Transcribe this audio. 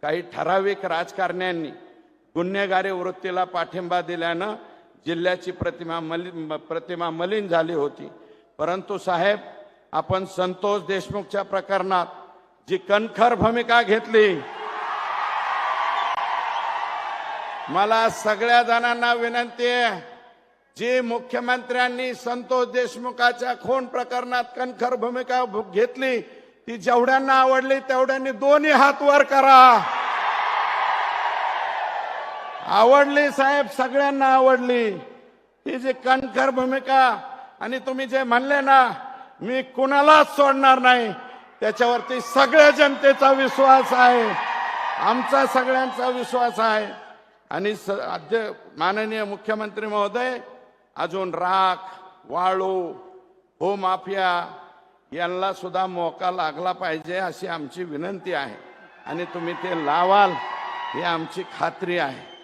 काही ठराविक राजकारण्यांनी गुन्हेगारी वृत्तीला पाठिंबा दिल्यानं जिल्ह्याची प्रतिमा मलिन झाली होती। परंतु साहेब, आपण संतोष देशमुखच्या प्रकरणात जी कणखर भूमिका घेतली, मला सगळ्या जणांना विनंती आहे, जी मुख्यमंत्र्यांनी संतोष देशमुखाच्या खून प्रकरणात कणखर भूमिका घेतली ती जेवढ्यांना आवडली तेवढ्यांनी दोन्ही हात वर करा। आवडली साहेब, सगळ्यांना आवडली ही जी कणखर भूमिका। आणि तुम्ही जे म्हणले ना, मी कुणालाच सोडणार नाही, त्याच्यावरती सगळ्या जनतेचा विश्वास आहे, आमचा सगळ्यांचा विश्वास आहे। आणि माननीय मुख्यमंत्री महोदय, अजून राख, वाळू, भूमाफिया यांना सुद्धा मोका लागला पाहिजे अशी आमची विनंती आहे आणि तुम्ही ते लावाल ही आमची खात्री आहे।